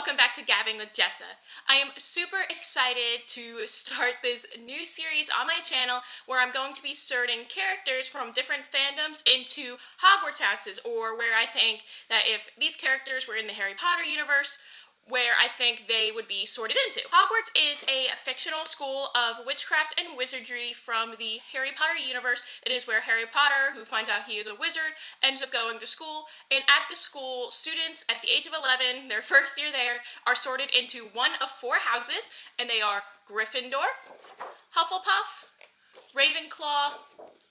welcome back to Gabbin with Jessa. I am super excited to start this new series on my channel where I'm going to be sorting characters from different fandoms into Hogwarts Houses, or where I think that if these characters were in the Harry Potter universe, where I think they would be sorted into. Hogwarts is a fictional school of witchcraft and wizardry from the Harry Potter universe. It is where Harry Potter, who finds out he is a wizard, ends up going to school, and at the school, students at the age of 11, their first year there, are sorted into one of four houses, and they are Gryffindor, Hufflepuff, Ravenclaw,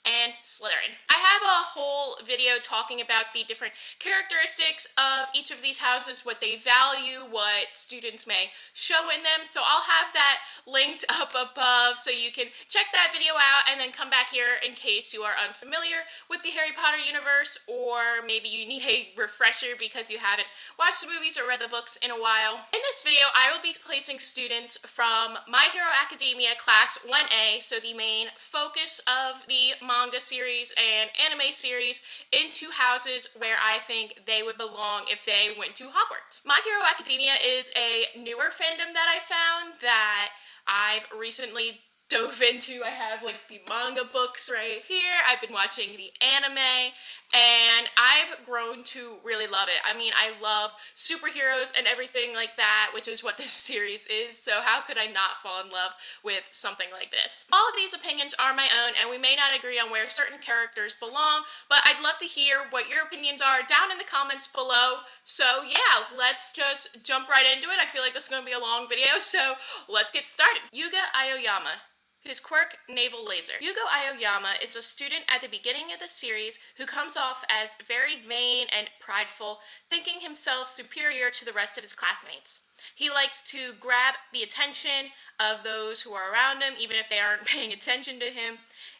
and Slytherin. I have a whole video talking about the different characteristics of each of these houses, what they value, what students may show in them, so I'll have that linked up above so you can check that video out and then come back here in case you are unfamiliar with the Harry Potter universe, or maybe you need a refresher because you haven't watched the movies or read the books in a while. In this video, I will be placing students from My Hero Academia Class 1A, so the main focus of the manga series and anime series, into houses where I think they would belong if they went to Hogwarts. My Hero Academia is a newer fandom that I found that I've recently dove into. I have like the manga books right here. I've been watching the anime, and I've grown to really love it. I mean, I love superheroes and everything like that, which is what this series is, so how could I not fall in love with something like this? All of these opinions are my own, and we may not agree on where certain characters belong, but I'd love to hear what your opinions are down in the comments below. So yeah, let's just jump right into it. I feel like this is going to be a long video, so let's get started. Yuga Aoyama. His quirk, Naval Laser. Yuga Aoyama is a student at the beginning of the series who comes off as very vain and prideful, thinking himself superior to the rest of his classmates. He likes to grab the attention of those who are around him, even if they aren't paying attention to him.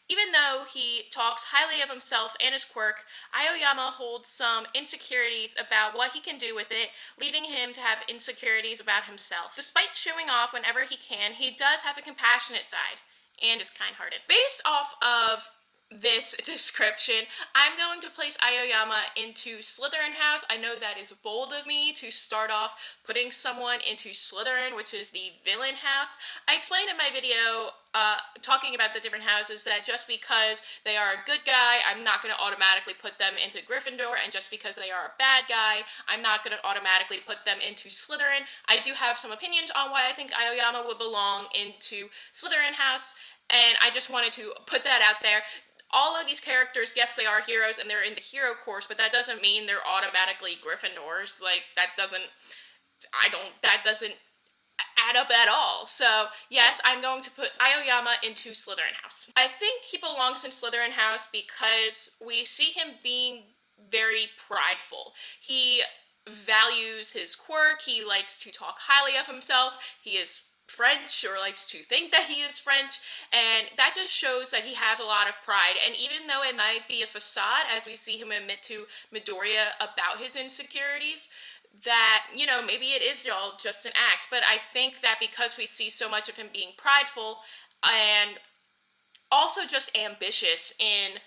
Even though he talks highly of himself and his quirk, Aoyama holds some insecurities about what he can do with it, leading him to have insecurities about himself. Despite showing off whenever he can, he does have a compassionate side and is kind-hearted. Based off of this description, I'm going to place Aoyama into Slytherin House. I know that is bold of me to start off putting someone into Slytherin, which is the villain house. I explained in my video talking about the different houses that just because they are a good guy, I'm not going to automatically put them into Gryffindor, and just because they are a bad guy, I'm not going to automatically put them into Slytherin. I do have some opinions on why I think Aoyama would belong into Slytherin House, and I just wanted to put that out there. All of these characters, yes, they are heroes and they're in the hero course, but that doesn't mean they're automatically Gryffindors. Like, that doesn't add up at all. So, yes, I'm going to put Aoyama into Slytherin House. I think he belongs in Slytherin House because we see him being very prideful. He values his quirk, he likes to talk highly of himself, he is French, or likes to think that he is French, and that just shows that he has a lot of pride. And even though it might be a facade, as we see him admit to Midoriya about his insecurities, that, you know, maybe it is all just an act, but I think that because we see so much of him being prideful and also just ambitious in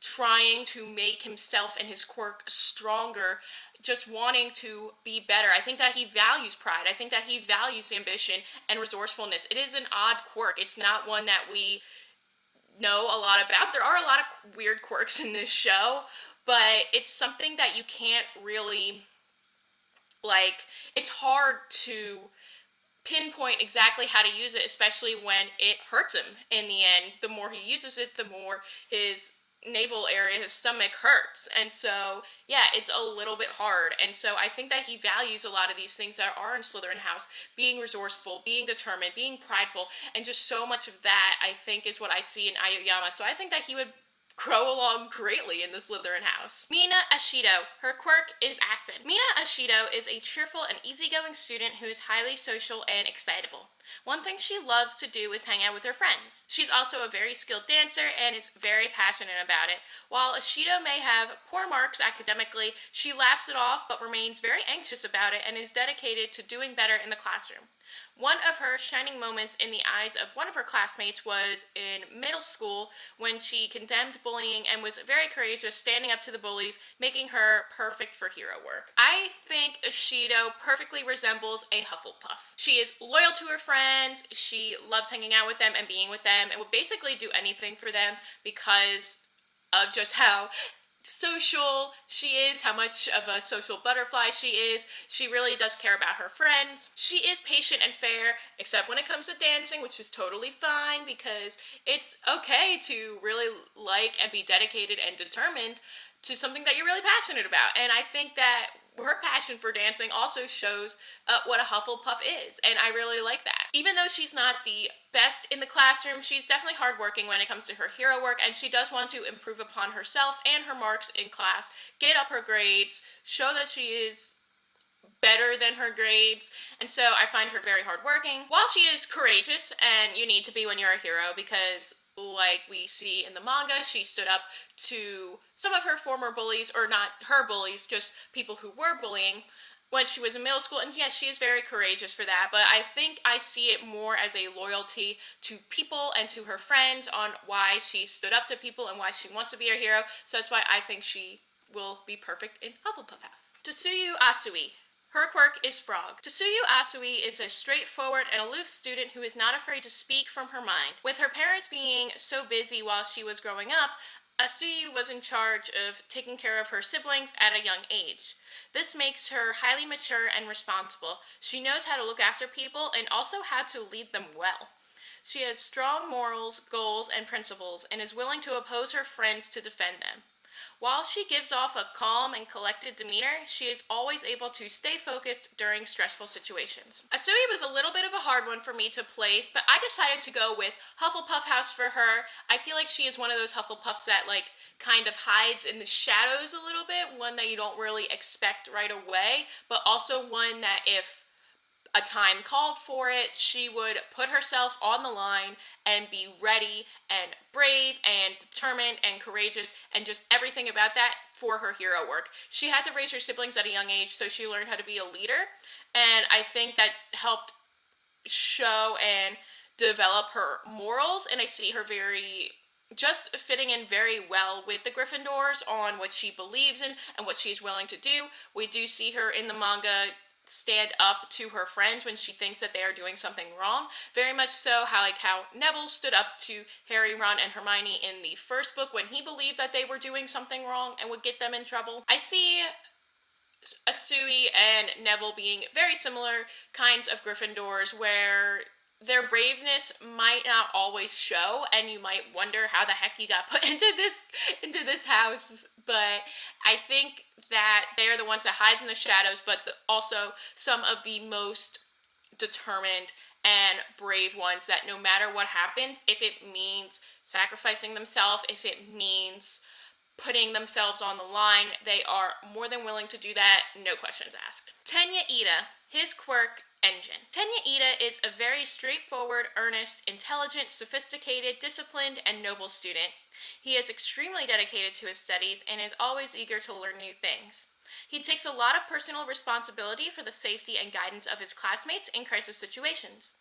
trying to make himself and his quirk stronger, just wanting to be better. I think that he values pride. I think that he values ambition and resourcefulness. It is an odd quirk. It's not one that we know a lot about. There are a lot of weird quirks in this show, but it's something that you can't really, like, it's hard to pinpoint exactly how to use it, especially when it hurts him in the end. The more he uses it, the more his navel area, his stomach hurts, and so yeah, it's a little bit hard. And so I think that he values a lot of these things that are in Slytherin House, being resourceful, being determined, being prideful, and just so much of that I think is what I see in Aoyama. So I think that he would grow along greatly in the Slytherin House. Mina Ashido. Her quirk is acid. Mina Ashido is a cheerful and easygoing student who is highly social and excitable. One thing she loves to do is hang out with her friends. She's also a very skilled dancer and is very passionate about it. While Ashido may have poor marks academically, she laughs it off but remains very anxious about it and is dedicated to doing better in the classroom. One of her shining moments in the eyes of one of her classmates was in middle school when she condemned bullying and was very courageous, standing up to the bullies, making her perfect for hero work. I think Ashido perfectly resembles a Hufflepuff. She is loyal to her friends, she loves hanging out with them and being with them, and will basically do anything for them because of just how social she is, how much of a social butterfly she is. She really does care about her friends. She is patient and fair, except when it comes to dancing, which is totally fine because it's okay to really like and be dedicated and determined to something that you're really passionate about. And I think that her passion for dancing also shows what a Hufflepuff is, and I really like that. Even though she's not the best in the classroom, she's definitely hardworking when it comes to her hero work, and she does want to improve upon herself and her marks in class, get up her grades, show that she is better than her grades, and so I find her very hardworking. While she is courageous, and you need to be when you're a hero because like we see in the manga, she stood up to some of her former bullies, or not her bullies, just people who were bullying when she was in middle school, and yes, she is very courageous for that, but I think I see it more as a loyalty to people and to her friends on why she stood up to people and why she wants to be a hero, so that's why I think she will be perfect in Hufflepuff House. Tsuyu Asui. Her quirk is Frog. Tsuyu Asui is a straightforward and aloof student who is not afraid to speak from her mind. With her parents being so busy while she was growing up, Asui was in charge of taking care of her siblings at a young age. This makes her highly mature and responsible. She knows how to look after people and also how to lead them well. She has strong morals, goals, and principles, and is willing to oppose her friends to defend them. While she gives off a calm and collected demeanor, she is always able to stay focused during stressful situations. Asui was a little bit of a hard one for me to place, but I decided to go with Hufflepuff House for her. I feel like she is one of those Hufflepuffs that kind of hides in the shadows a little bit, one that you don't really expect right away, but also one that if a time called for it, she would put herself on the line and be ready and brave and determined and courageous and just everything about that for her hero work. She had to raise her siblings at a young age, so she learned how to be a leader, and I think that helped show and develop her morals, and I see her just fitting in very well with the Gryffindors on what she believes in and what she's willing to do. We do see her in the manga stand up to her friends when she thinks that they are doing something wrong. Very much so how Neville stood up to Harry, Ron, and Hermione in the first book when he believed that they were doing something wrong and would get them in trouble. I see Asui and Neville being very similar kinds of Gryffindors where their braveness might not always show, and you might wonder how the heck you got put into this house, but I think that they're the ones that hides in the shadows, but also some of the most determined and brave ones that no matter what happens, if it means sacrificing themselves, if it means putting themselves on the line, they are more than willing to do that, no questions asked. Tenya Iida, his quirk, Engine. Tenya Iida is a very straightforward, earnest, intelligent, sophisticated, disciplined, and noble student. He is extremely dedicated to his studies and is always eager to learn new things. He takes a lot of personal responsibility for the safety and guidance of his classmates in crisis situations.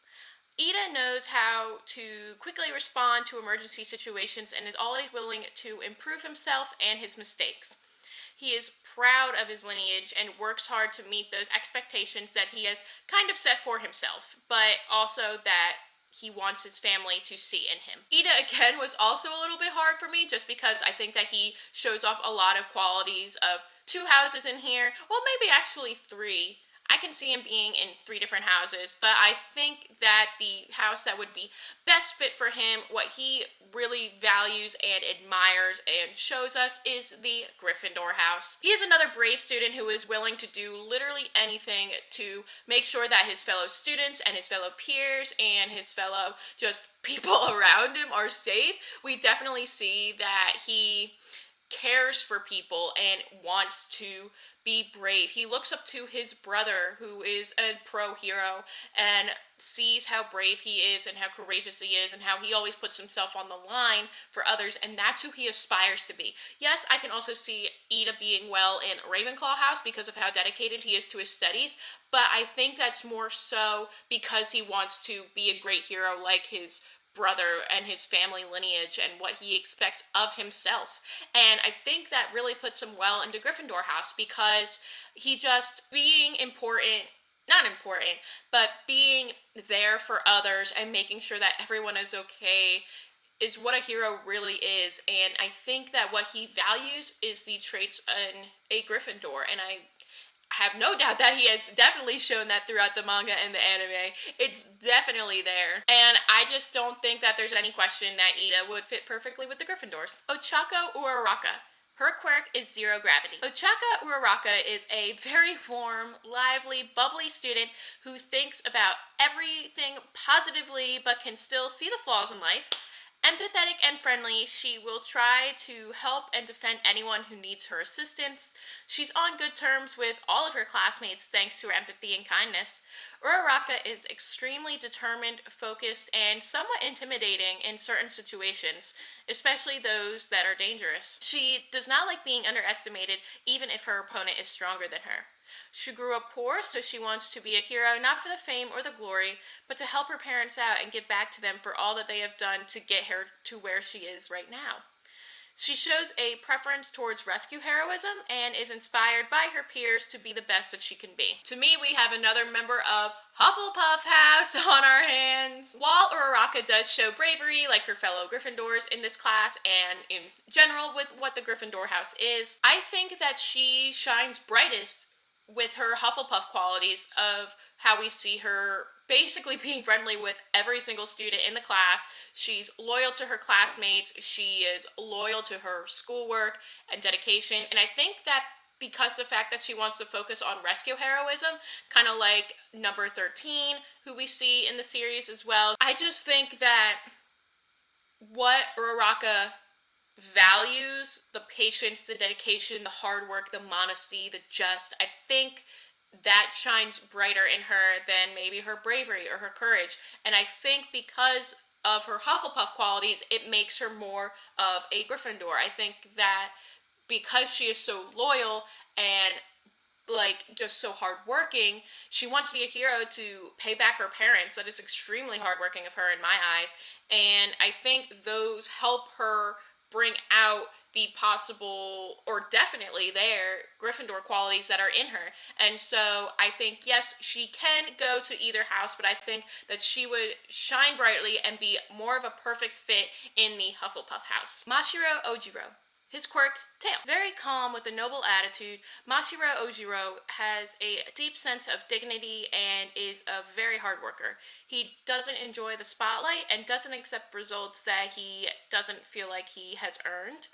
Iida knows how to quickly respond to emergency situations and is always willing to improve himself and his mistakes. He is proud of his lineage and works hard to meet those expectations that he has kind of set for himself, but also that he wants his family to see in him. Iida, again, was also a little bit hard for me just because I think that he shows off a lot of qualities of 2 houses in here. Well, maybe actually 3. I can see him being in 3 different houses, but I think that the house that would be best fit for him, what he really values and admires and shows us, is the Gryffindor house. He is another brave student who is willing to do literally anything to make sure that his fellow students and his fellow peers and his fellow just people around him are safe. We definitely see that he cares for people and wants to be brave. He looks up to his brother, who is a pro hero, and sees how brave he is and how courageous he is and how he always puts himself on the line for others, and that's who he aspires to be. Yes, I can also see Iida being well in Ravenclaw House because of how dedicated he is to his studies, but I think that's more so because he wants to be a great hero like his brother and his family lineage and what he expects of himself. And I think that really puts him well into Gryffindor House because he just being important, not important, but being there for others and making sure that everyone is okay is what a hero really is. And I think that what he values is the traits in a Gryffindor, and I have no doubt that he has definitely shown that throughout the manga and the anime. It's definitely there. And I just don't think that there's any question that Iida would fit perfectly with the Gryffindors. Ochaco Uraraka. Her quirk is zero gravity. Ochaco Uraraka is a very warm, lively, bubbly student who thinks about everything positively but can still see the flaws in life. Empathetic and friendly, she will try to help and defend anyone who needs her assistance. She's on good terms with all of her classmates thanks to her empathy and kindness. Uraraka is extremely determined, focused, and somewhat intimidating in certain situations, especially those that are dangerous. She does not like being underestimated, even if her opponent is stronger than her. She grew up poor, so she wants to be a hero not for the fame or the glory, but to help her parents out and give back to them for all that they have done to get her to where she is right now. She shows a preference towards rescue heroism and is inspired by her peers to be the best that she can be. To me, we have another member of Hufflepuff House on our hands. While Uraraka does show bravery like her fellow Gryffindors in this class and in general with what the Gryffindor House is, I think that she shines brightest with her Hufflepuff qualities of how we see her basically being friendly with every single student in the class. She's loyal to her classmates. She is loyal to her schoolwork and dedication. And I think that because the fact that she wants to focus on rescue heroism, kind of like number 13, who we see in the series as well, I just think that what Uraraka values, the patience, the dedication, the hard work, the modesty, the just, I think that shines brighter in her than maybe her bravery or her courage. And I think because of her Hufflepuff qualities, it makes her more of a Gryffindor. I think that because she is so loyal and just so hardworking, she wants to be a hero to pay back her parents. That is extremely hardworking of her in my eyes. And I think those help her bring out the possible, or definitely there, Gryffindor qualities that are in her. And so I think, yes, she can go to either house, but I think that she would shine brightly and be more of a perfect fit in the Hufflepuff house. Mashirao Ojiro. His quirk, tail. Very calm with a noble attitude, Mashirao Ojiro has a deep sense of dignity and is a very hard worker. He doesn't enjoy the spotlight and doesn't accept results that he doesn't feel like he has earned.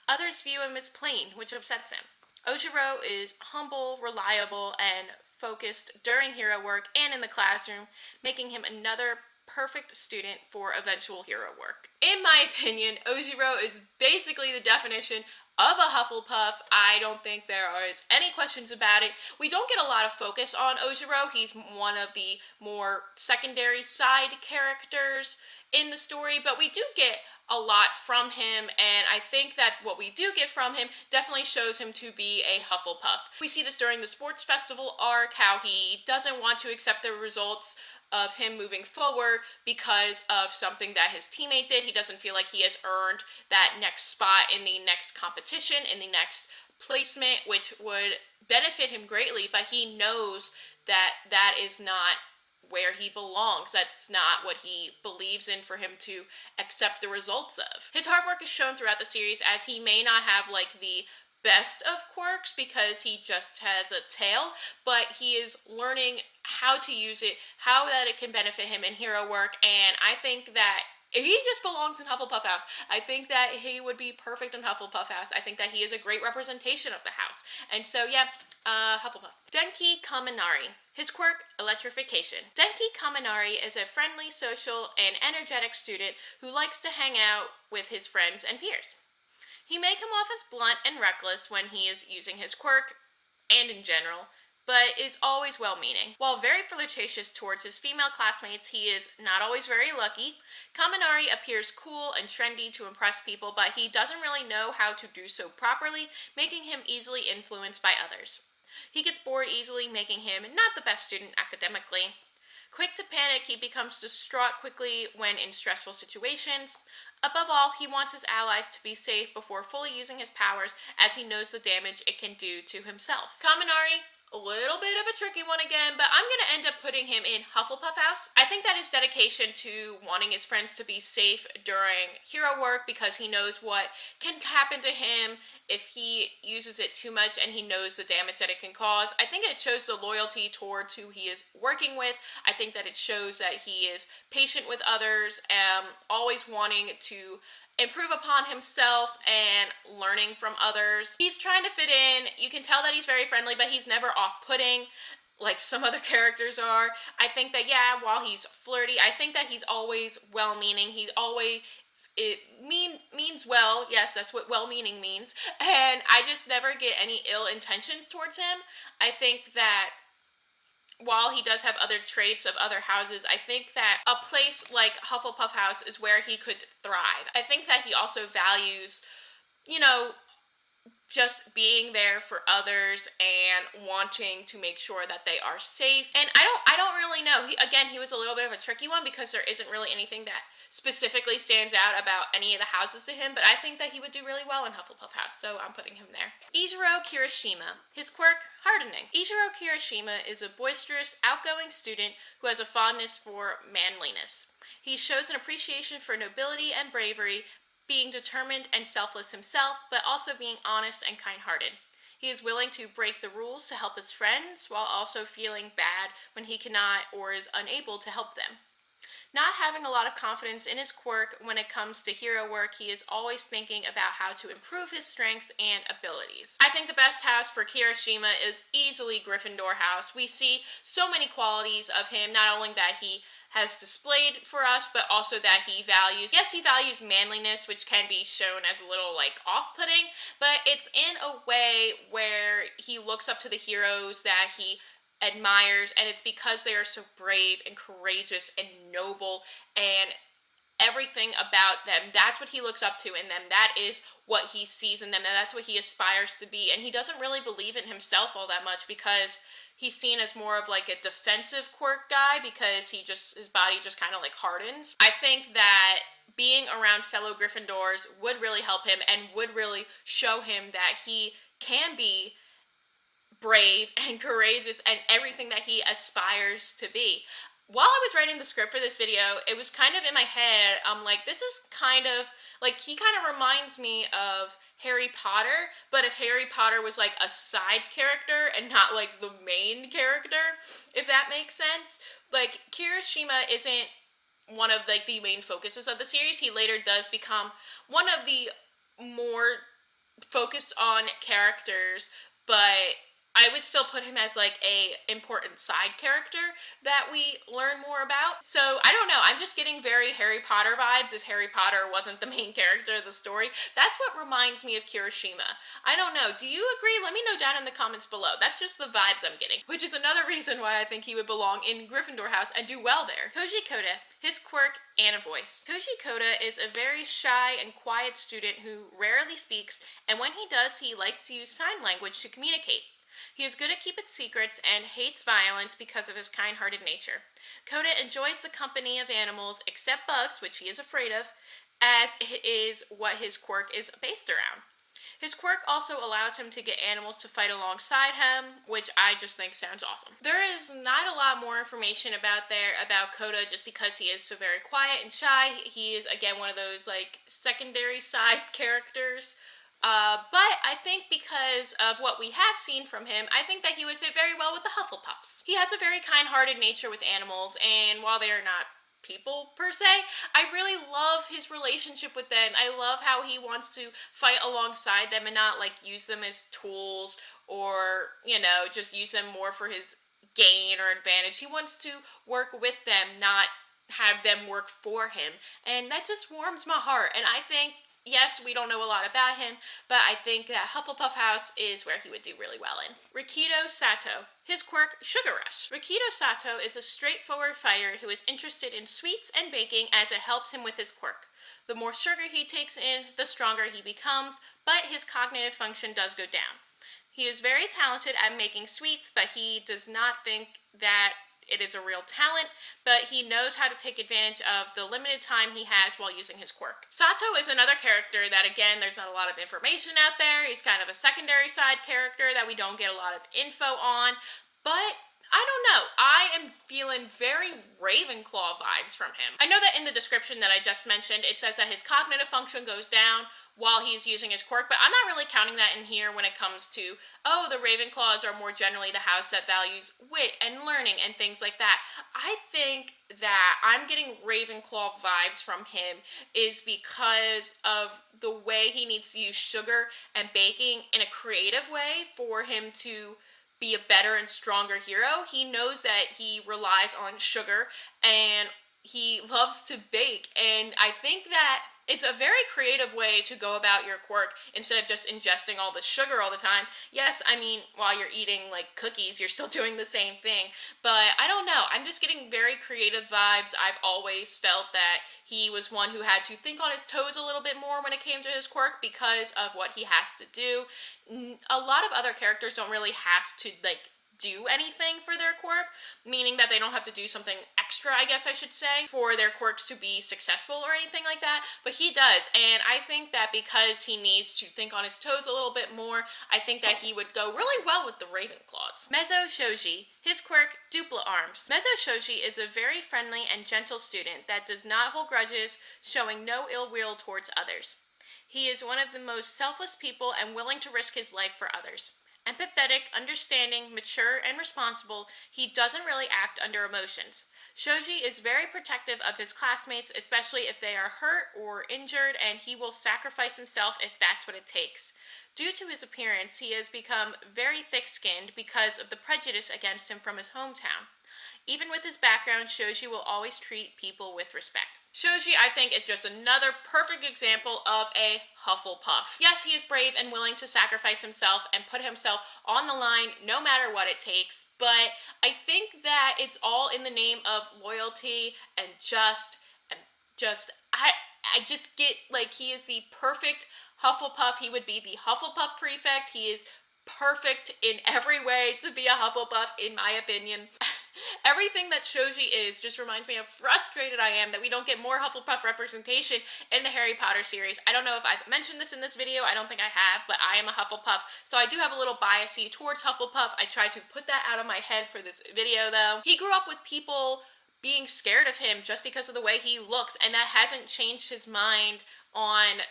Others view him as plain, which upsets him. Ojiro is humble, reliable, and focused during hero work and in the classroom, making him another perfect student for eventual hero work. In my opinion, Ojiro is basically the definition of a Hufflepuff. I don't think there is any questions about it. We don't get a lot of focus on Ojiro. He's one of the more secondary side characters in the story, but we do get a lot from him, and I think that what we do get from him definitely shows him to be a Hufflepuff. We see this during the sports festival arc, how he doesn't want to accept the results of him moving forward because of something that his teammate did. He doesn't feel like he has earned that next spot in the next competition, in the next placement, which would benefit him greatly, but he knows that that is not where he belongs. That's not what he believes in for him to accept the results of. His hard work is shown throughout the series, as he may not have the best of quirks because he just has a tail, but he is learning how to use it, how that it can benefit him in hero work, and I think that he just belongs in Hufflepuff House. I think that he would be perfect in Hufflepuff House. I think that he is a great representation of the house. And so, yeah, Hufflepuff. Denki Kaminari. His quirk, electrification. Denki Kaminari is a friendly, social, and energetic student who likes to hang out with his friends and peers. He may come off as blunt and reckless when he is using his quirk, and in general, but is always well-meaning. While very flirtatious towards his female classmates, he is not always very lucky. Kaminari appears cool and trendy to impress people, but he doesn't really know how to do so properly, making him easily influenced by others. He gets bored easily, making him not the best student academically. Quick to panic, he becomes distraught quickly when in stressful situations. Above all, he wants his allies to be safe before fully using his powers, as he knows the damage it can do to himself. Kaminari, a little bit of a tricky one again, but I'm going to end up putting him in Hufflepuff House. I think that his dedication to wanting his friends to be safe during hero work, because he knows what can happen to him if he uses it too much, and he knows the damage that it can cause. I think it shows the loyalty towards who he is working with. I think that it shows that he is patient with others, always wanting to improve upon himself and learning from others. He's trying to fit in. You can tell that he's very friendly, but he's never off-putting like some other characters are. I think that, yeah, while he's flirty, I think that he's always well-meaning. He always means well. Yes, that's what well-meaning means. And I just never get any ill intentions towards him. I think that while he does have other traits of other houses, I think that a place like Hufflepuff House is where he could thrive. I think that he also values, just being there for others and wanting to make sure that they are safe. And I don't really know. He was a little bit of a tricky one because there isn't really anything that specifically stands out about any of the houses to him, but I think that he would do really well in Hufflepuff House, so I'm putting him there. Eijiro Kirishima. His quirk, hardening. Eijiro Kirishima is a boisterous, outgoing student who has a fondness for manliness. He shows an appreciation for nobility and bravery, being determined and selfless himself, but also being honest and kind-hearted. He is willing to break the rules to help his friends, while also feeling bad when he cannot or is unable to help them. Not having a lot of confidence in his quirk when it comes to hero work, he is always thinking about how to improve his strengths and abilities. I think the best house for Kirishima is easily Gryffindor House. We see so many qualities of him, not only that he has displayed for us, but also that he values manliness, which can be shown as a little off-putting, but it's in a way where he looks up to the heroes that he admires, and it's because they are so brave and courageous and noble, and everything about them, that's what he looks up to in them. That is what he sees in them, and that's what he aspires to be. And he doesn't really believe in himself all that much because he's seen as more of a defensive quirk guy, because his body just kind of hardens. I think that being around fellow Gryffindors would really help him and would really show him that he can be brave and courageous and everything that he aspires to be. While I was writing the script for this video, it was kind of in my head, I'm like, this is kind of, he kind of reminds me of Harry Potter, but if Harry Potter was a side character and not the main character, if that makes sense. Kirishima isn't one of the main focuses of the series. He later does become one of the more focused on characters, but I would still put him as a important side character that we learn more about. So I don't know, I'm just getting very Harry Potter vibes if Harry Potter wasn't the main character of the story. That's what reminds me of Kirishima. I don't know, do you agree? Let me know down in the comments below. That's just the vibes I'm getting, which is another reason why I think he would belong in Gryffindor House and do well there. Koji Koda, his quirk and a voice. Koji Koda is a very shy and quiet student who rarely speaks, and when he does, he likes to use sign language to communicate. He is good at keeping secrets and hates violence because of his kind-hearted nature. Koda enjoys the company of animals, except bugs, which he is afraid of, as it is what his quirk is based around. His quirk also allows him to get animals to fight alongside him, which I just think sounds awesome. There is not a lot more information about Koda, just because he is so very quiet and shy. He is, again, one of those secondary side characters. But I think because of what we have seen from him, I think that he would fit very well with the Hufflepuffs. He has a very kind-hearted nature with animals, and while they are not people per se, I really love his relationship with them. I love how he wants to fight alongside them and not use them as tools, or just use them more for his gain or advantage. He wants to work with them, not have them work for him, and that just warms my heart. And I think yes, we don't know a lot about him, but I think that Hufflepuff House is where he would do really well in. Rikido Sato. His quirk, Sugar Rush. Rikido Sato is a straightforward fighter who is interested in sweets and baking as it helps him with his quirk. The more sugar he takes in, the stronger he becomes, but his cognitive function does go down. He is very talented at making sweets, but he does not think that it is a real talent, but he knows how to take advantage of the limited time he has while using his quirk. Sato is another character that, again, there's not a lot of information out there. He's kind of a secondary side character that we don't get a lot of info on, but I don't know. I am feeling very Ravenclaw vibes from him. I know that in the description that I just mentioned, it says that his cognitive function goes down while he's using his quirk, but I'm not really counting that in here when it comes to, oh, the Ravenclaws are more generally the house that values wit and learning and things like that. I think that I'm getting Ravenclaw vibes from him is because of the way he needs to use sugar and baking in a creative way for him to be a better and stronger hero. He knows that he relies on sugar and he loves to bake, and I think that it's a very creative way to go about your quirk instead of just ingesting all the sugar all the time. Yes, I mean, while you're eating like cookies, you're still doing the same thing, but I don't know. I'm just getting very creative vibes. I've always felt that he was one who had to think on his toes a little bit more when it came to his quirk because of what he has to do. A lot of other characters don't really have to do anything for their quirk, meaning that they don't have to do something extra, I guess I should say, for their quirks to be successful or anything like that, but he does, and I think that because he needs to think on his toes a little bit more, I think that he would go really well with the Ravenclaws. Mezo Shoji. His quirk, Dupla Arms. Mezo Shoji is a very friendly and gentle student that does not hold grudges, showing no ill will towards others. He is one of the most selfless people and willing to risk his life for others. Empathetic, understanding, mature, and responsible, he doesn't really act under emotions. Shoji is very protective of his classmates, especially if they are hurt or injured, and he will sacrifice himself if that's what it takes. Due to his appearance, he has become very thick-skinned because of the prejudice against him from his hometown. Even with his background, Shoji will always treat people with respect. Shoji, I think, is just another perfect example of a Hufflepuff. Yes, he is brave and willing to sacrifice himself and put himself on the line no matter what it takes, but I think that it's all in the name of loyalty and I just get, like, he is the perfect Hufflepuff. He would be the Hufflepuff prefect. He is perfect in every way to be a Hufflepuff, in my opinion. Everything that Shoji is just reminds me of frustrated I am that we don't get more Hufflepuff representation in the Harry Potter series. I don't know if I've mentioned this in this video. I don't think I have, but I am a Hufflepuff, so I do have a little bias towards Hufflepuff. I tried to put that out of my head for this video, though. He grew up with people being scared of him just because of the way he looks, and that hasn't changed his mind on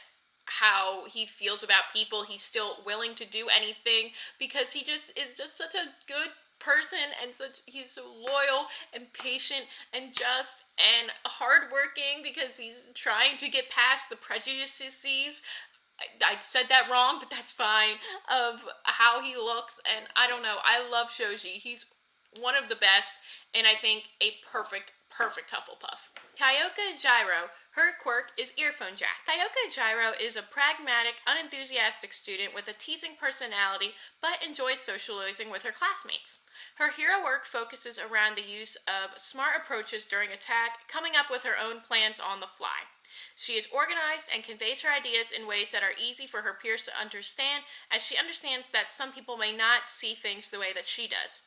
how he feels about people. He's still willing to do anything because he just is just such a good person, and he's so loyal and patient and just and hardworking because he's trying to get past the prejudices. I said that wrong, but that's fine, of how he looks, and I don't know. I love Shoji. He's one of the best, and I think a perfect Hufflepuff. Kyoka Jiro. Her quirk is Earphone Jack. Kyoka Jiro is a pragmatic, unenthusiastic student with a teasing personality, but enjoys socializing with her classmates. Her hero work focuses around the use of smart approaches during attack, coming up with her own plans on the fly. She is organized and conveys her ideas in ways that are easy for her peers to understand, as she understands that some people may not see things the way that she does.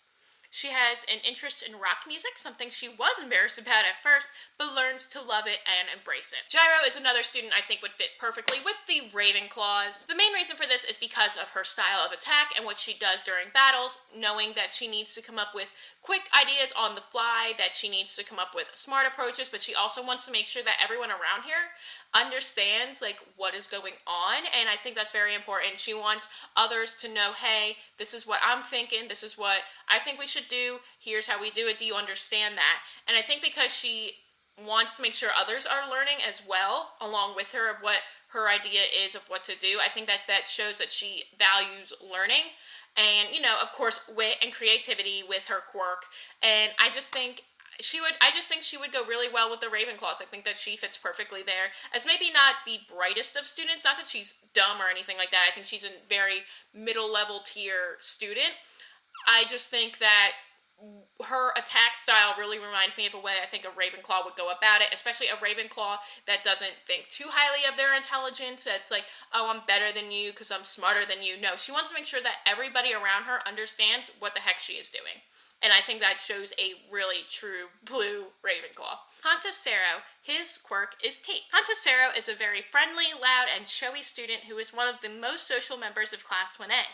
She has an interest in rock music, something she was embarrassed about at first, but learns to love it and embrace it. Jiro is another student I think would fit perfectly with the Ravenclaws. The main reason for this is because of her style of attack and what she does during battles, knowing that she needs to come up with quick ideas on the fly, that she needs to come up with smart approaches, but she also wants to make sure that everyone around here understands what is going on, and I think that's very important. She wants others to know, hey, this is what I'm thinking, this is what I think we should do, here's how we do it, do you understand that? And I think because she wants to make sure others are learning as well, along with her, of what her idea is of what to do, I think that shows that she values learning, and, of course, wit and creativity with her quirk, and I just think I just think she would go really well with the Ravenclaws. I think that she fits perfectly there as maybe not the brightest of students, not that she's dumb or anything like that. I think she's a very middle level tier student. I just think that her attack style really reminds me of a way I think a Ravenclaw would go about it, especially a Ravenclaw that doesn't think too highly of their intelligence. That's like, oh, I'm better than you because I'm smarter than you. No, she wants to make sure that everybody around her understands what the heck she is doing. And I think that shows a really true blue Ravenclaw. Hanta Sero, his quirk is tape. Hanta Sero is a very friendly, loud, and showy student who is one of the most social members of Class 1A.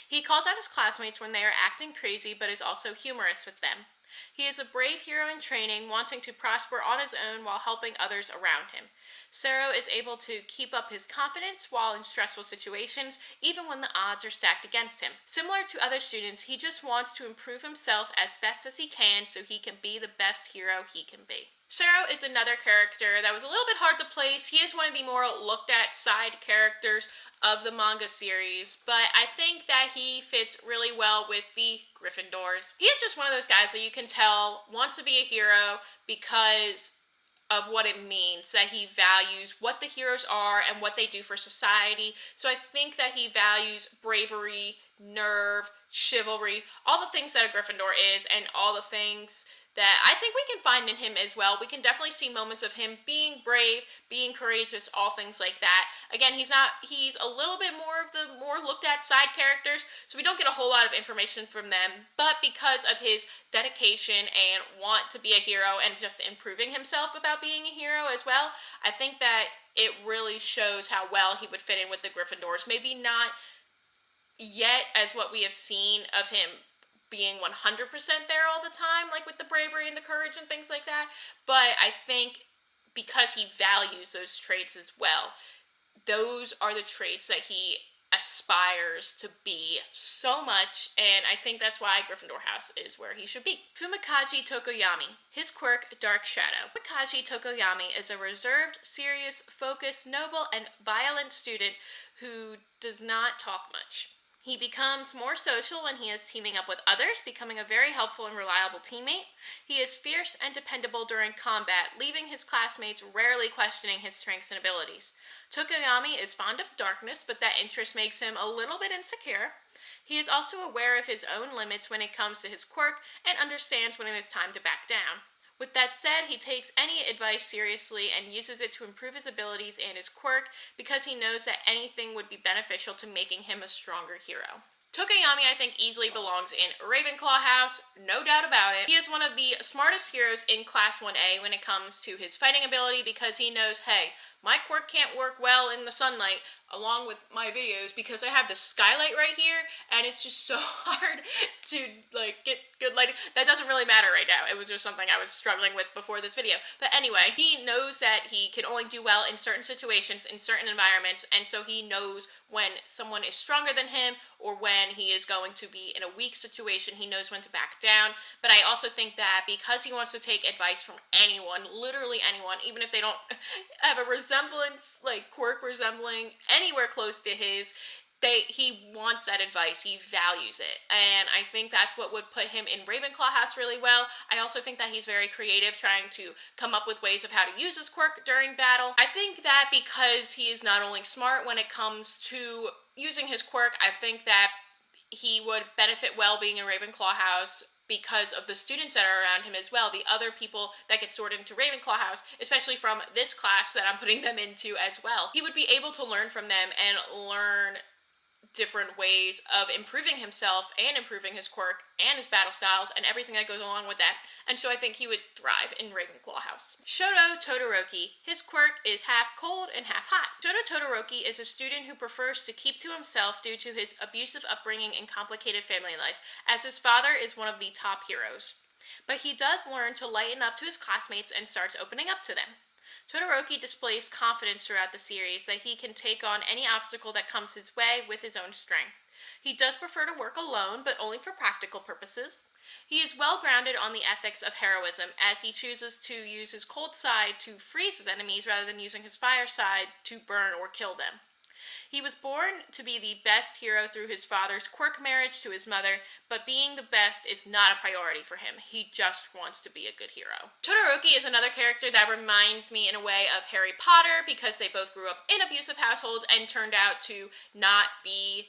He calls out his classmates when they are acting crazy, but is also humorous with them. He is a brave hero in training, wanting to prosper on his own while helping others around him. Sero is able to keep up his confidence while in stressful situations, even when the odds are stacked against him. Similar to other students, he just wants to improve himself as best as he can so he can be the best hero he can be. Sero is another character that was a little bit hard to place. He is one of the more looked at side characters of the manga series, but I think that he fits really well with the Gryffindors. He is just one of those guys that you can tell wants to be a hero because of what it means, that he values what the heroes are and what they do for society. So I think that he values bravery, nerve, chivalry, all the things that a Gryffindor is, and all the things that I think we can find in him as well. We can definitely see moments of him being brave, being courageous, all things like that. Again, he's a little bit more of the more looked at side characters, so we don't get a whole lot of information from them, but because of his dedication and want to be a hero and just improving himself about being a hero as well, I think that it really shows how well he would fit in with the Gryffindors. Maybe not yet as what we have seen of him being 100% there all the time, like with the bravery and the courage and things like that, but I think because he values those traits as well, those are the traits that he aspires to be so much, and I think that's why Gryffindor House is where he should be. Fumikage Tokoyami, his quirk, Dark Shadow. Fumikage Tokoyami is a reserved, serious, focused, noble, and violent student who does not talk much. He becomes more social when he is teaming up with others, becoming a very helpful and reliable teammate. He is fierce and dependable during combat, leaving his classmates rarely questioning his strengths and abilities. Tokoyami is fond of darkness, but that interest makes him a little bit insecure. He is also aware of his own limits when it comes to his quirk and understands when it is time to back down. With that said, he takes any advice seriously and uses it to improve his abilities and his quirk because he knows that anything would be beneficial to making him a stronger hero. Tokoyami, I think, easily belongs in Ravenclaw House, no doubt about it. He is one of the smartest heroes in Class 1A when it comes to his fighting ability because he knows, hey, my quirk can't work well in the sunlight along with my videos because I have the skylight right here and it's just so hard to get good lighting. That doesn't really matter right now. It was just something I was struggling with before this video. But anyway, he knows that he can only do well in certain situations, in certain environments, and so he knows when someone is stronger than him or when he is going to be in a weak situation. He knows when to back down. But I also think that because he wants to take advice from anyone, literally anyone, even if they don't have a resemblance, quirk resembling anywhere close to his, he wants that advice. He values it. And I think that's what would put him in Ravenclaw House really well. I also think that he's very creative, trying to come up with ways of how to use his quirk during battle. I think that because he is not only smart when it comes to using his quirk, I think that he would benefit well being in Ravenclaw House because of the students that are around him as well, the other people that get sorted into Ravenclaw House, especially from this class that I'm putting them into as well. He would be able to learn from them and learn different ways of improving himself and improving his quirk and his battle styles and everything that goes along with that. And so I think he would thrive in Ravenclaw House. Shoto Todoroki. His quirk is half cold and half hot. Shoto Todoroki is a student who prefers to keep to himself due to his abusive upbringing and complicated family life, as his father is one of the top heroes. But he does learn to lighten up to his classmates and starts opening up to them. Todoroki displays confidence throughout the series that he can take on any obstacle that comes his way with his own strength. He does prefer to work alone, but only for practical purposes. He is well grounded on the ethics of heroism, as he chooses to use his cold side to freeze his enemies rather than using his fire side to burn or kill them. He was born to be the best hero through his father's quirk marriage to his mother, but being the best is not a priority for him. He just wants to be a good hero. Todoroki is another character that reminds me in a way of Harry Potter because they both grew up in abusive households and turned out to not be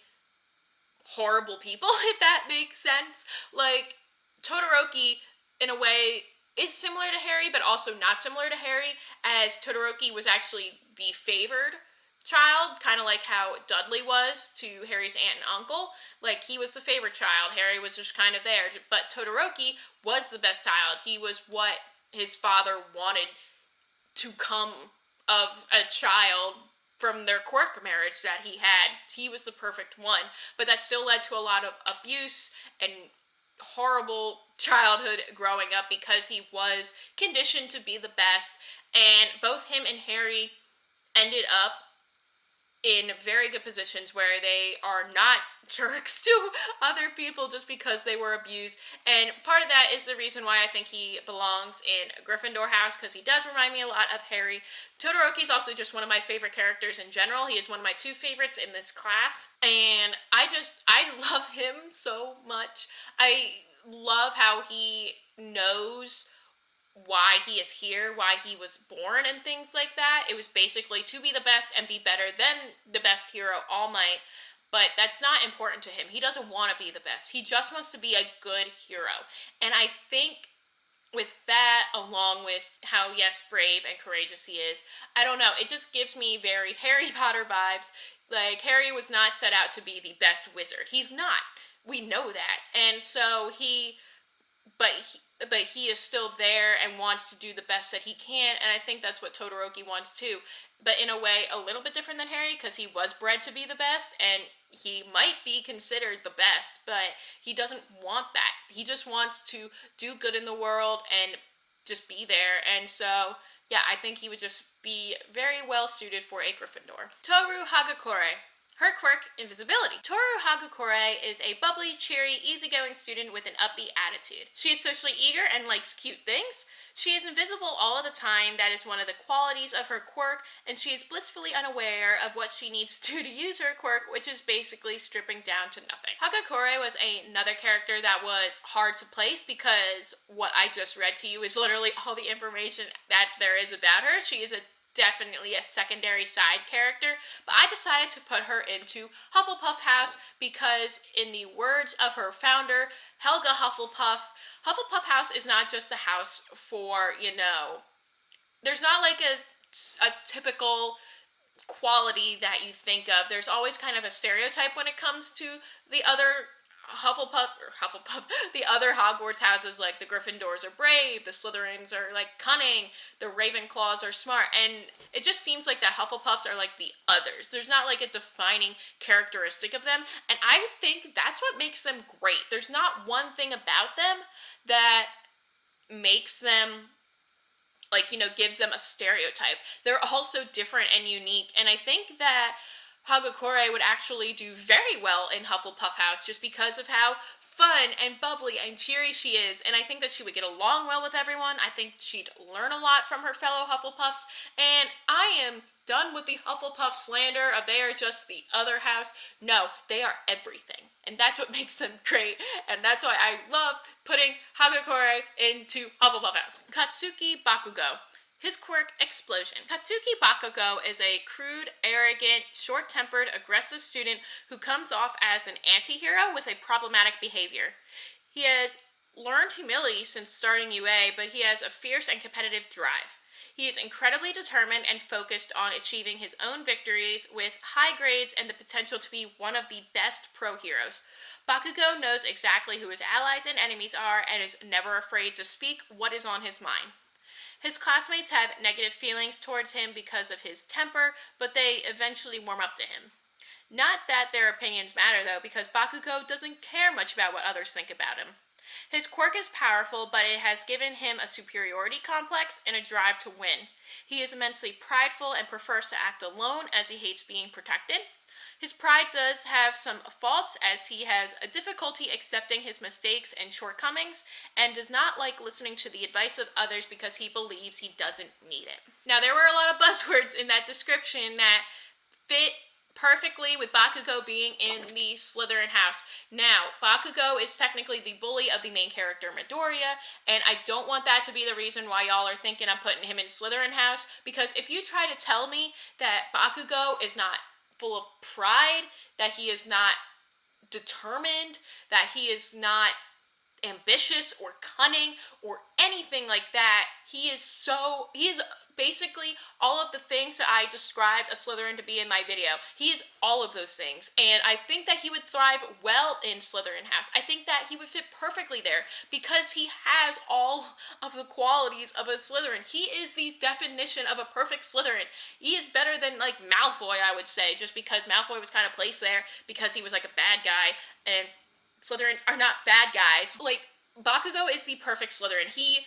horrible people, if that makes sense. Like, Todoroki, in a way, is similar to Harry, but also not similar to Harry, as Todoroki was actually the favored child, kind of like how Dudley was to Harry's aunt and uncle. Like, he was the favorite child, Harry was just kind of there, but Todoroki was the best child. He was what his father wanted to come of a child from their quirk marriage that he had. He was the perfect one, but that still led to a lot of abuse and horrible childhood growing up because he was conditioned to be the best, and both him and Harry ended up in very good positions where they are not jerks to other people just because they were abused. And part of that is the reason why I think he belongs in Gryffindor house, because he does remind me a lot of Harry. Todoroki is also just one of my favorite characters in general. He is one of my 2 favorites in this class, and I love him so much. I love how he knows why he is here, why he was born, and things like that. It was basically to be the best and be better than the best hero, All Might, but that's not important to him. He doesn't want to be the best. He just wants to be a good hero. And I think with that, along with how, yes, brave and courageous he is, I don't know, it just gives me very Harry Potter vibes. Like, Harry was not set out to be the best wizard. He's not. We know that. And so but he is still there and wants to do the best that he can, and I think that's what Todoroki wants too. But in a way, a little bit different than Harry, because he was bred to be the best, and he might be considered the best, but he doesn't want that. He just wants to do good in the world and just be there, and so, yeah, I think he would just be very well suited for a Gryffindor. Toru Hagakure. Her quirk, invisibility. Toru Hagakure is a bubbly, cheery, easygoing student with an upbeat attitude. She is socially eager and likes cute things. She is invisible all of the time. That is one of the qualities of her quirk, and she is blissfully unaware of what she needs to use her quirk, which is basically stripping down to nothing. Hagakure was another character that was hard to place because what I just read to you is literally all the information that there is about her. She is definitely a secondary side character, but I decided to put her into Hufflepuff House because, in the words of her founder, Helga Hufflepuff, Hufflepuff House is not just the house for, there's not like a typical quality that you think of. There's always kind of a stereotype when it comes to the other the other Hogwarts houses. Like, the Gryffindors are brave, the Slytherins are, like, cunning, the Ravenclaws are smart, and it just seems like that Hufflepuffs are like the others. There's not, like, a defining characteristic of them, and I think that's what makes them great. There's not one thing about them that makes them, like, gives them a stereotype. They're all so different and unique, and I think that Hagakure would actually do very well in Hufflepuff House just because of how fun and bubbly and cheery she is, and I think that she would get along well with everyone. I think she'd learn a lot from her fellow Hufflepuffs, and I am done with the Hufflepuff slander of they are just the other house. No, they are everything, and that's what makes them great, and that's why I love putting Hagakure into Hufflepuff House. Katsuki Bakugo. His quirk, explosion. Katsuki Bakugo is a crude, arrogant, short-tempered, aggressive student who comes off as an anti-hero with a problematic behavior. He has learned humility since starting UA, but he has a fierce and competitive drive. He is incredibly determined and focused on achieving his own victories with high grades and the potential to be one of the best pro heroes. Bakugo knows exactly who his allies and enemies are and is never afraid to speak what is on his mind. His classmates have negative feelings towards him because of his temper, but they eventually warm up to him. Not that their opinions matter, though, because Bakugo doesn't care much about what others think about him. His quirk is powerful, but it has given him a superiority complex and a drive to win. He is immensely prideful and prefers to act alone, as he hates being protected. His pride does have some faults, as he has a difficulty accepting his mistakes and shortcomings, and does not like listening to the advice of others because he believes he doesn't need it. Now, there were a lot of buzzwords in that description that fit perfectly with Bakugo being in the Slytherin house. Now, Bakugo is technically the bully of the main character Midoriya, and I don't want that to be the reason why y'all are thinking I'm putting him in Slytherin house, because if you try to tell me that Bakugo is not full of pride, that he is not determined, that he is not ambitious or cunning or anything like that, he is basically all of the things that I described a Slytherin to be in my video. He is all of those things, and I think that he would thrive well in Slytherin house. I think that he would fit perfectly there because he has all of the qualities of a Slytherin. He is the definition of a perfect Slytherin. He is better than like Malfoy, I would say, just because Malfoy was kind of placed there because he was like a bad guy, and Slytherins are not bad guys. Like, Bakugo is the perfect Slytherin. He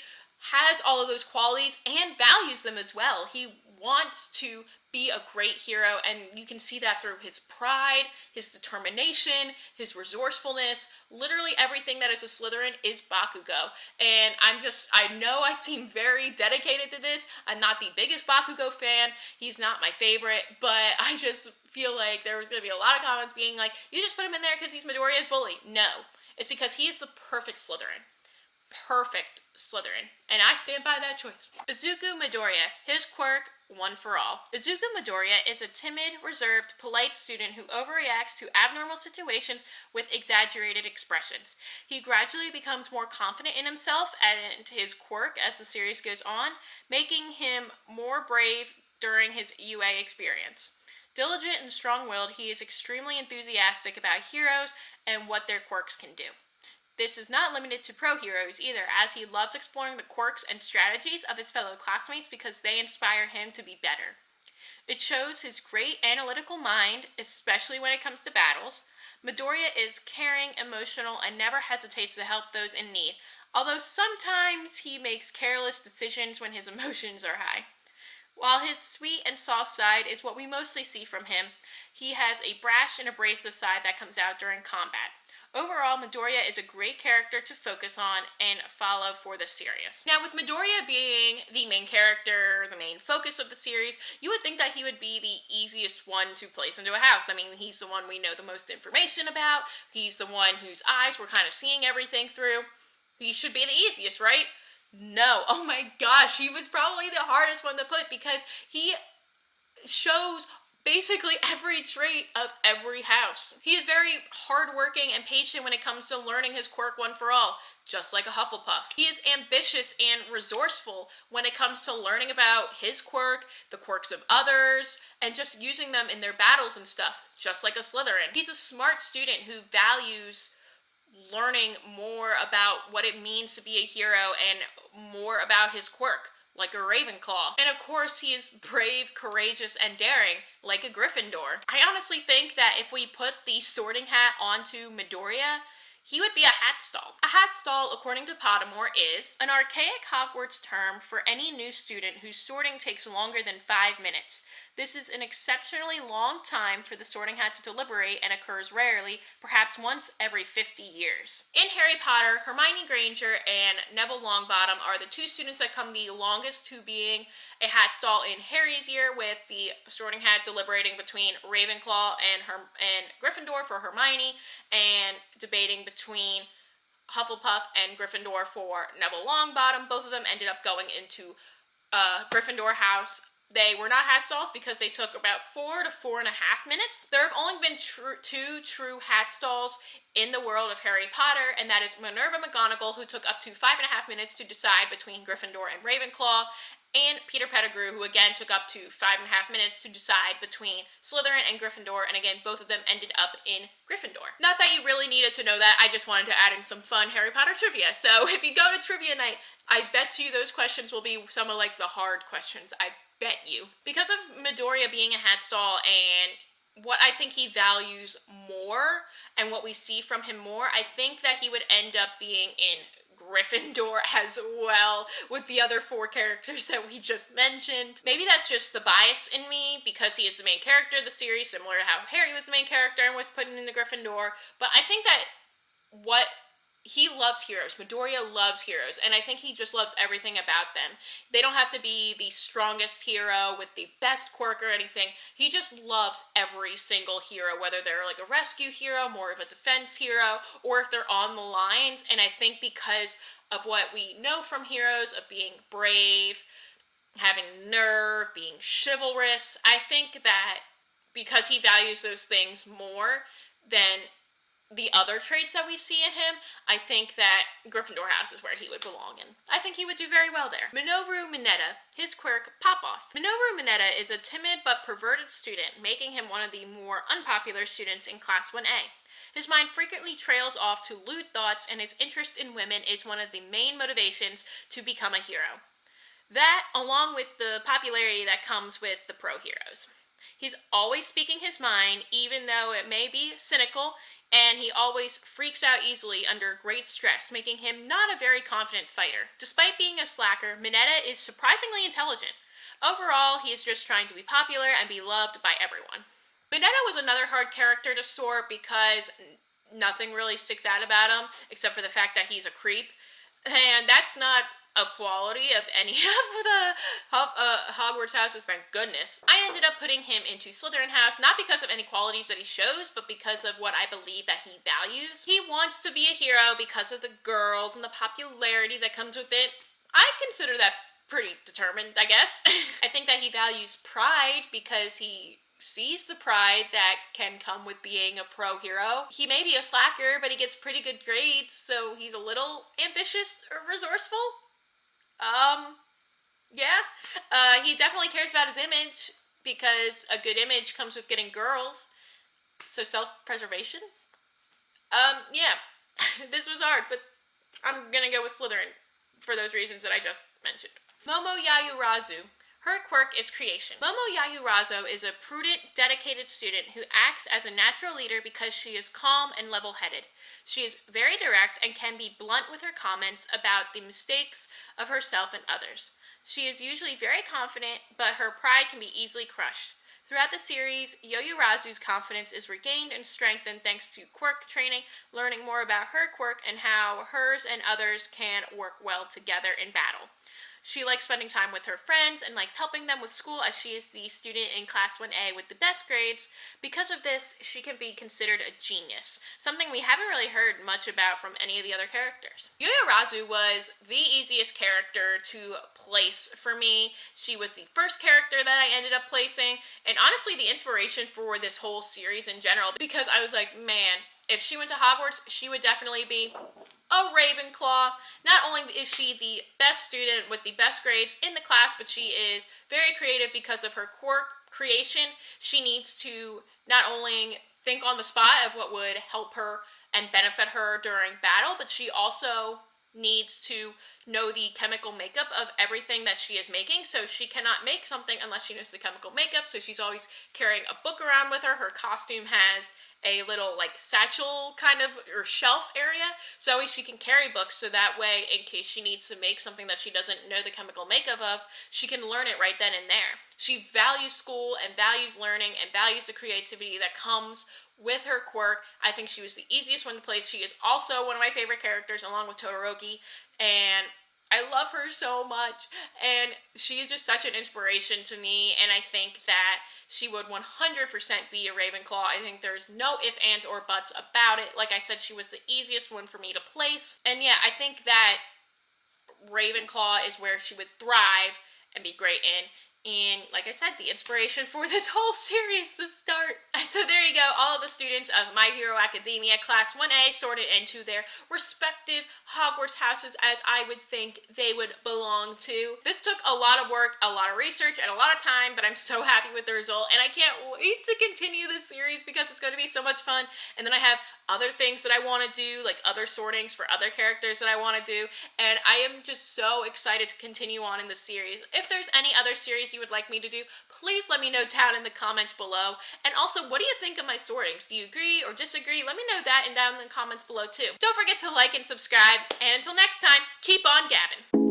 has all of those qualities and values them as well. He wants to be a great hero, and you can see that through his pride, his determination, his resourcefulness. Literally everything that is a Slytherin is Bakugo. And I know I seem very dedicated to this. I'm not the biggest Bakugo fan. He's not my favorite, but I just feel like there was going to be a lot of comments being like, you just put him in there because he's Midoriya's bully. No, it's because he is the perfect Slytherin. Perfect Slytherin. And I stand by that choice. Izuku Midoriya. His quirk, one for all. Izuku Midoriya is a timid, reserved, polite student who overreacts to abnormal situations with exaggerated expressions. He gradually becomes more confident in himself and his quirk as the series goes on, making him more brave during his UA experience. Diligent and strong-willed, he is extremely enthusiastic about heroes and what their quirks can do. This is not limited to pro heroes either, as he loves exploring the quirks and strategies of his fellow classmates because they inspire him to be better. It shows his great analytical mind, especially when it comes to battles. Midoriya is caring, emotional, and never hesitates to help those in need, although sometimes he makes careless decisions when his emotions are high. While his sweet and soft side is what we mostly see from him, he has a brash and abrasive side that comes out during combat. Overall, Midoriya is a great character to focus on and follow for the series. Now, with Midoriya being the main character, the main focus of the series, you would think that he would be the easiest one to place into a house. I mean, he's the one we know the most information about. He's the one whose eyes we're kind of seeing everything through. He should be the easiest, right? No. Oh my gosh, he was probably the hardest one to put because he shows basically every trait of every house. He is very hardworking and patient when it comes to learning his quirk one for all, just like a Hufflepuff. He is ambitious and resourceful when it comes to learning about his quirk, the quirks of others, and just using them in their battles and stuff, just like a Slytherin. He's a smart student who values learning more about what it means to be a hero and more about his quirk, like a Ravenclaw. And of course, he is brave, courageous, and daring, like a Gryffindor. I honestly think that if we put the sorting hat onto Midoriya, he would be a hat stall. A hat stall, according to Pottermore, is an archaic Hogwarts term for any new student whose sorting takes longer than 5 minutes. This is an exceptionally long time for the sorting hat to deliberate and occurs rarely, perhaps once every 50 years. In Harry Potter, Hermione Granger and Neville Longbottom are the two students that come the longest to being a hat stall in Harry's year, with the sorting hat deliberating between Ravenclaw and Gryffindor for Hermione, and debating between Hufflepuff and Gryffindor for Neville Longbottom. Both of them ended up going into Gryffindor house. They were not hat stalls because they took about 4 to 4.5 minutes. There have only been two true hat stalls in the world of Harry Potter, and that is Minerva McGonagall, who took up to 5.5 minutes to decide between Gryffindor and Ravenclaw, and Peter Pettigrew, who again took up to 5.5 minutes to decide between Slytherin and Gryffindor, and again, both of them ended up in Gryffindor. Not that you really needed to know that, I just wanted to add in some fun Harry Potter trivia. So if you go to trivia night, I bet you those questions will be some of like the hard questions. I bet you. Because of Midoriya being a hat stall and what I think he values more and what we see from him more, I think that he would end up being in Gryffindor as well with the other 4 characters that we just mentioned. Maybe that's just the bias in me because he is the main character of the series, similar to how Harry was the main character and was put in the Gryffindor. But I think that what he loves heroes. Midoriya loves heroes, and I think he just loves everything about them. They don't have to be the strongest hero with the best quirk or anything. He just loves every single hero, whether they're like a rescue hero, more of a defense hero, or if they're on the lines. And I think because of what we know from heroes, of being brave, having nerve, being chivalrous, I think that because he values those things more than the other traits that we see in him, I think that Gryffindor House is where he would belong in. I think he would do very well there. Minoru Mineta, his quirk, Pop-Off. Minoru Mineta is a timid but perverted student, making him one of the more unpopular students in Class 1A. His mind frequently trails off to lewd thoughts, and his interest in women is one of the main motivations to become a hero. That, along with the popularity that comes with the pro heroes. He's always speaking his mind, even though it may be cynical, and he always freaks out easily under great stress, making him not a very confident fighter. Despite being a slacker, Mineta is surprisingly intelligent. Overall, he is just trying to be popular and be loved by everyone. Mineta was another hard character to sort because nothing really sticks out about him, except for the fact that he's a creep. And that's not a quality of any of the Hogwarts Houses, thank goodness. I ended up putting him into Slytherin House, not because of any qualities that he shows, but because of what I believe that he values. He wants to be a hero because of the girls and the popularity that comes with it. I consider that pretty determined, I guess. I think that he values pride because he sees the pride that can come with being a pro hero. He may be a slacker, but he gets pretty good grades, so he's a little ambitious or resourceful. He definitely cares about his image, because a good image comes with getting girls. So self-preservation? This was hard, but I'm gonna go with Slytherin for those reasons that I just mentioned. Momo Yaoyorozu. Her quirk is creation. Momo Yaoyorozu is a prudent, dedicated student who acts as a natural leader because she is calm and level-headed. She is very direct and can be blunt with her comments about the mistakes of herself and others. She is usually very confident, but her pride can be easily crushed. Throughout the series, Yaoyorozu's confidence is regained and strengthened thanks to quirk training, learning more about her quirk and how hers and others can work well together in battle. She likes spending time with her friends and likes helping them with school, as she is the student in Class 1A with the best grades. Because of this, she can be considered a genius, something we haven't really heard much about from any of the other characters. Yaoyorozu was the easiest character to place for me. She was the first character that I ended up placing, and honestly the inspiration for this whole series in general, because I was like, man, if she went to Hogwarts, she would definitely be a Ravenclaw. Not only is she the best student with the best grades in the class, but she is very creative because of her quirk creation. She needs to not only think on the spot of what would help her and benefit her during battle, but she also needs to know the chemical makeup of everything that she is making. So she cannot make something unless she knows the chemical makeup. So she's always carrying a book around with her. Her costume has a little like satchel kind of or shelf area, so she can carry books, so that way in case she needs to make something that she doesn't know the chemical makeup of, she can learn it right then and there. She values school and values learning and values the creativity that comes with her quirk. I think she was the easiest one to place. She is also one of my favorite characters along with Todoroki, and I love her so much, and she is just such an inspiration to me, and I think that she would 100% be a Ravenclaw. I think there's no ifs, ands, or buts about it. Like I said, she was the easiest one for me to place. And yeah, I think that Ravenclaw is where she would thrive and be great in. And like I said, the inspiration for this whole series to start. So there you go, all of the students of My Hero Academia Class 1A sorted into their respective Hogwarts houses as I would think they would belong to. This took a lot of work, a lot of research, and a lot of time, but I'm so happy with the result, and I can't wait to continue this series because it's going to be so much fun. And then I have other things that I want to do, like other sortings for other characters that I want to do, and I am just so excited to continue on in the series. If there's any other series you would like me to do, please let me know down in the comments below. And also, what do you think of my sortings? Do you agree or disagree? Let me know that down in the comments below too. Don't forget to like and subscribe, and until next time, keep on gabbing.